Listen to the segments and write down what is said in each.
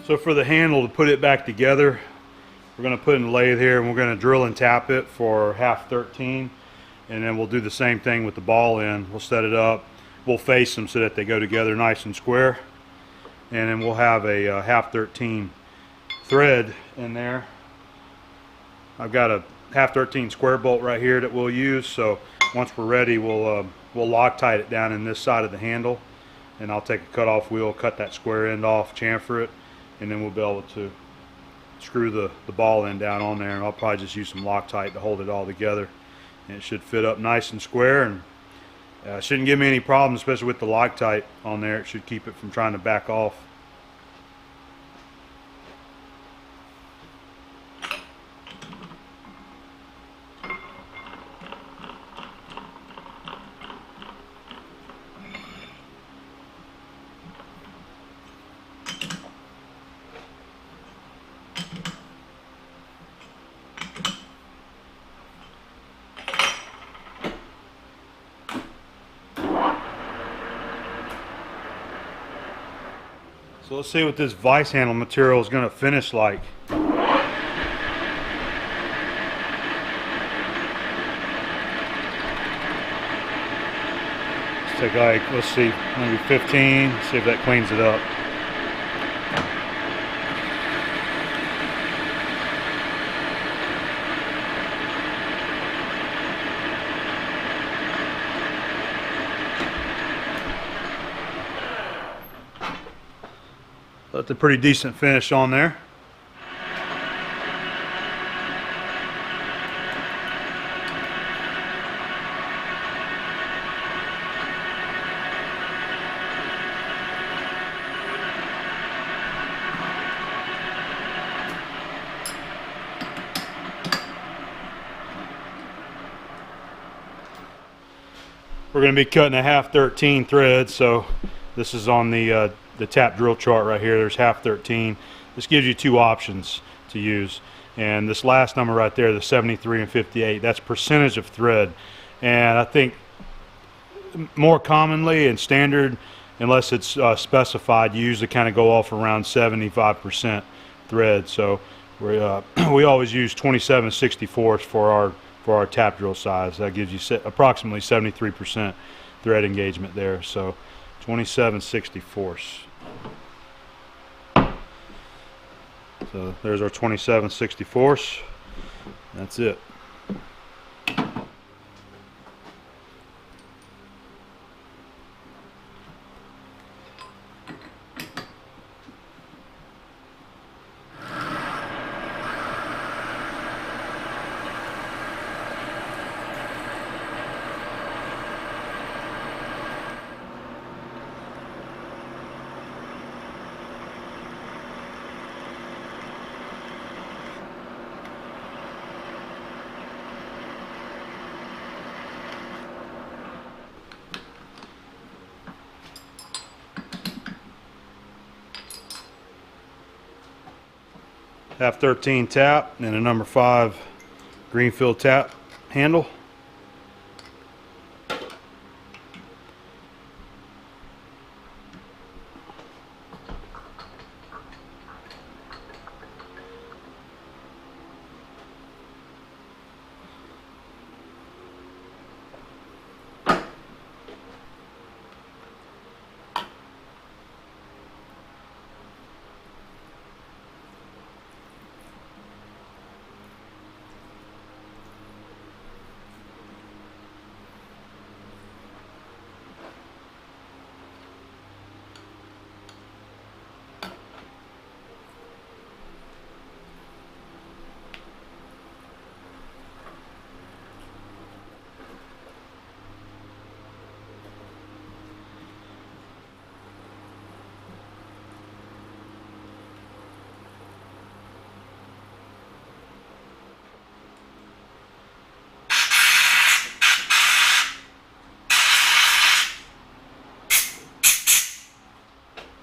So for the handle to put it back together, we're going to put in the lathe here, and we're going to drill and tap it for 1/2-13, and then we'll do the same thing with the ball end. We'll set it up, we'll face them so that they go together nice and square, and then we'll have a 1/2-13 thread in there. I've got a 1/2-13 square bolt right here that we'll use, so once we're ready we'll Loctite it down in this side of the handle, and I'll take a cut-off wheel, cut that square end off, chamfer it, and then we'll be able to screw the ball end down on there, and I'll probably just use some Loctite to hold it all together, and it should fit up nice and square, and shouldn't give me any problems, especially with the Loctite on there. It should keep it from trying to back off. So let's see what this vise handle material is going to finish like. Let's take let's see, maybe 15, see if that cleans it up. That's a pretty decent finish on there. We're going to be cutting a 1/2-13 thread, so this is on the tap drill chart right here. There's 1/2-13. This gives you two options to use, and this last number right there, the 73 and 58, that's percentage of thread. And I think more commonly and standard, unless it's specified, you usually kind of go off around 75% thread. So we always use 27/64 for our tap drill size. That gives you approximately 73% thread engagement there. So 27/64. So there's our 27/64. That's it. F13 tap and a number 5 Greenfield tap handle.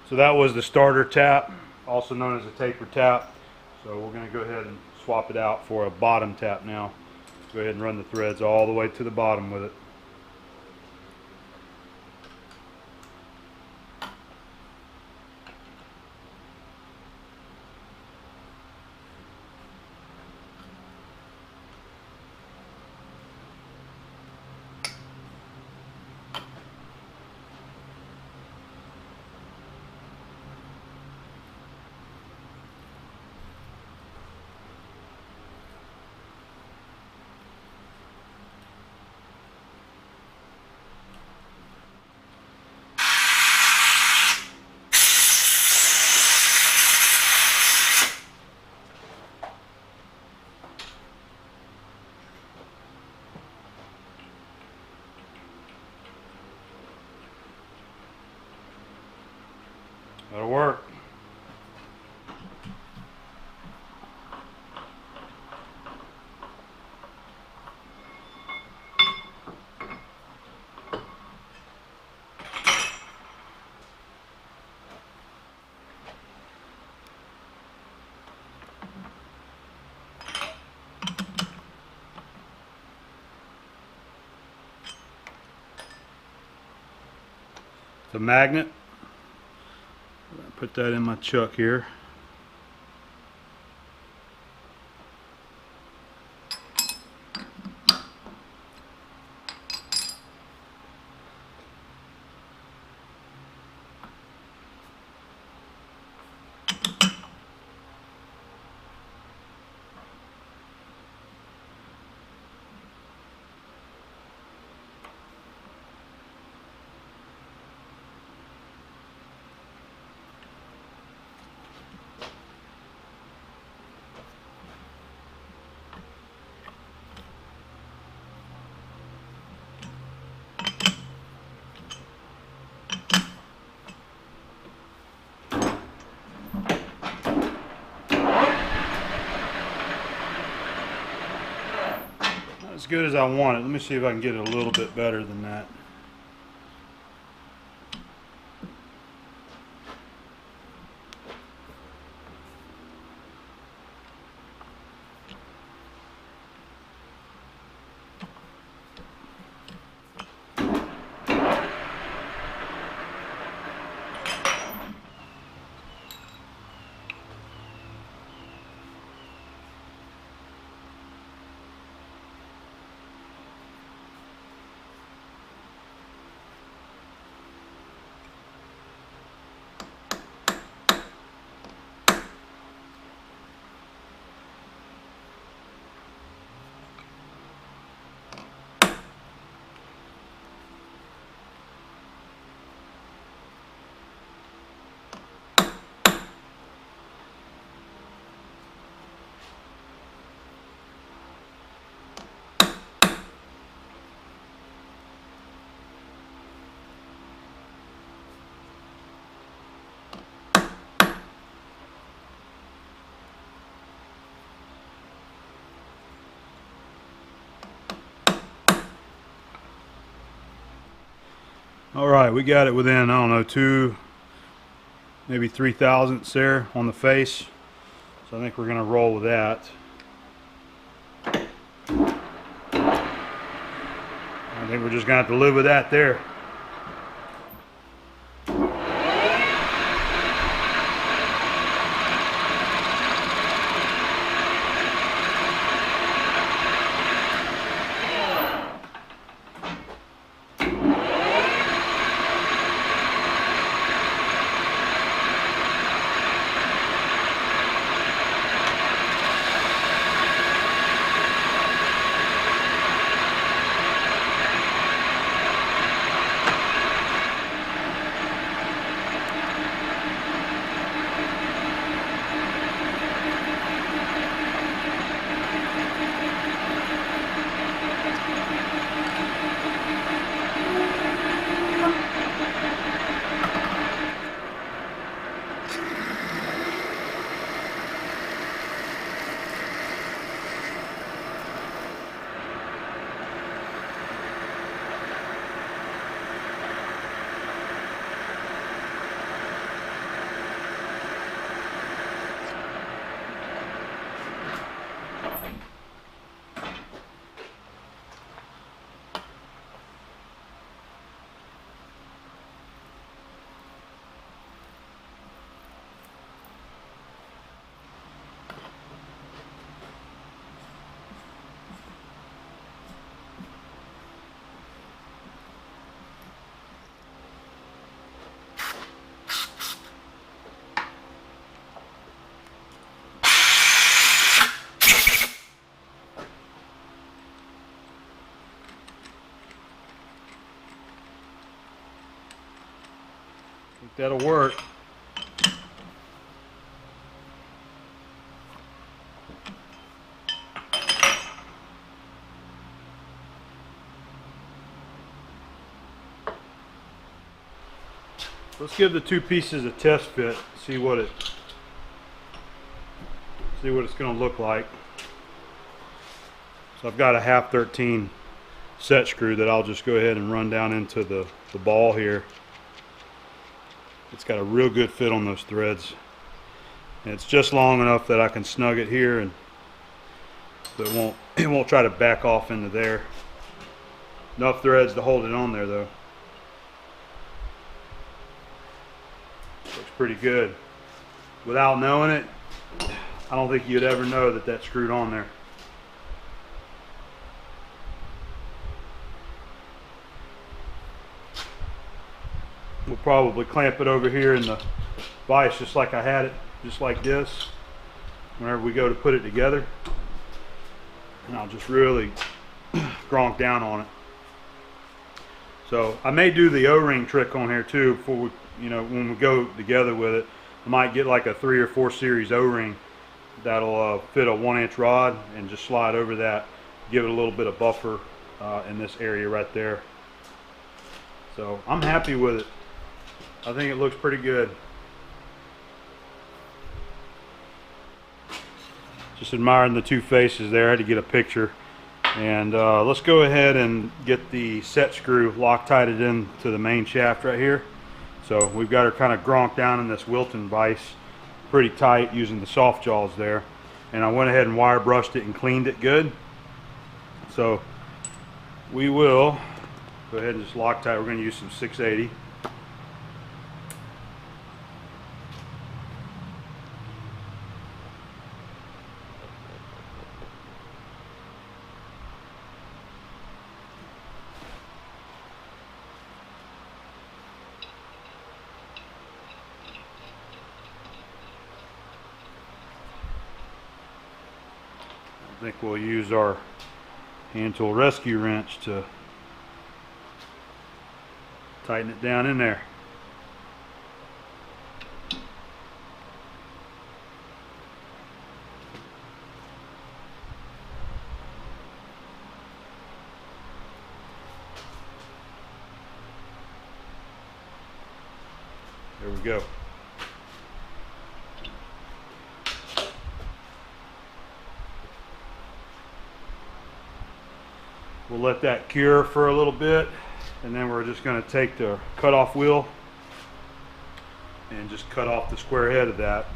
So that was the starter tap, also known as a taper tap. So we're going to go ahead and swap it out for a bottom tap now. Go ahead and run the threads all the way to the bottom with it. a magnet. Put that in my chuck here. As good as I want it. Let me see if I can get it a little bit better than that. All right, we got it within, I don't know, 2, maybe 3 thousandths there on the face. So I think we're gonna roll with that. I think we're just gonna have to live with that there. I think that'll work. Let's give the two pieces a test fit, see what it's going to look like. So I've got a 1/2-13 set screw that I'll just go ahead and run down into the ball here. It's got a real good fit on those threads. And it's just long enough that I can snug it here and so it won't try to back off into there. Enough threads to hold it on there though. Looks pretty good. Without knowing it, I don't think you'd ever know that that's screwed on there. We'll probably clamp it over here in the vise just like I had it, just like this, whenever we go to put it together. And I'll just really gronk down on it. So I may do the O-ring trick on here too before we, when we go together with it. I might get like a 3 or 4 series O-ring that'll fit a 1-inch rod and just slide over that, give it a little bit of buffer in this area right there. So I'm happy with it. I think it looks pretty good. Just admiring the two faces there. I had to get a picture. And let's go ahead and get the set screw Loctited into the main shaft right here. So we've got her kind of gronked down in this Wilton vise pretty tight using the soft jaws there. And I went ahead and wire brushed it and cleaned it good. So we will go ahead and just Loctite. We're going to use some 680. I think we'll use our hand tool rescue wrench to tighten it down in there. There we go. We'll let that cure for a little bit, and then we're just going to take the cutoff wheel and just cut off the square head of that,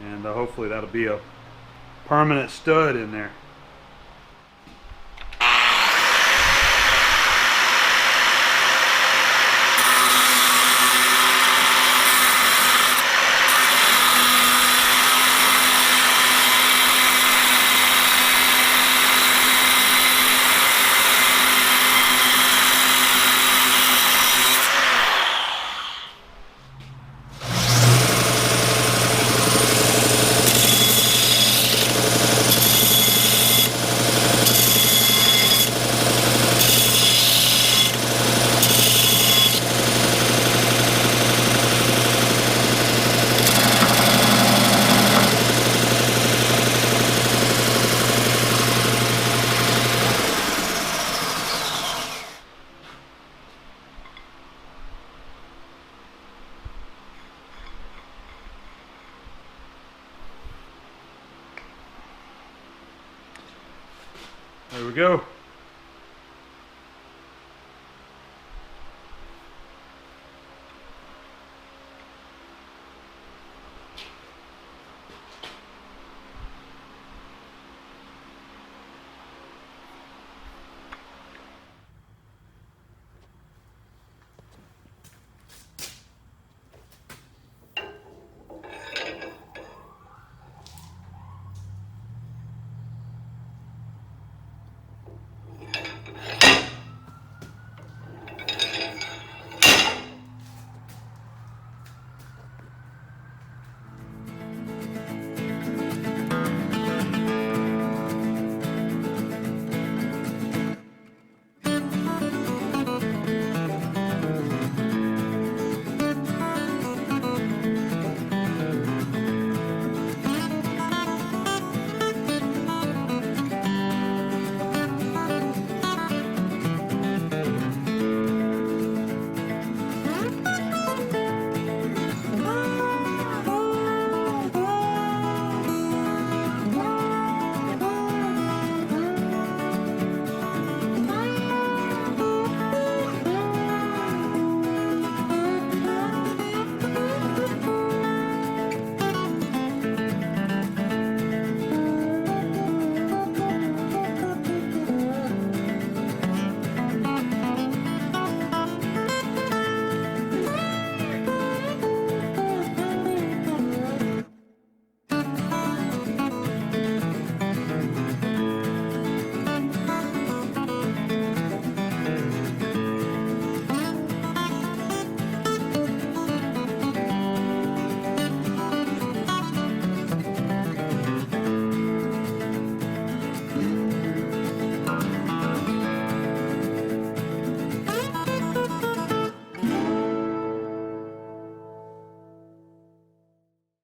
and hopefully that'll be a permanent stud in there. There we go.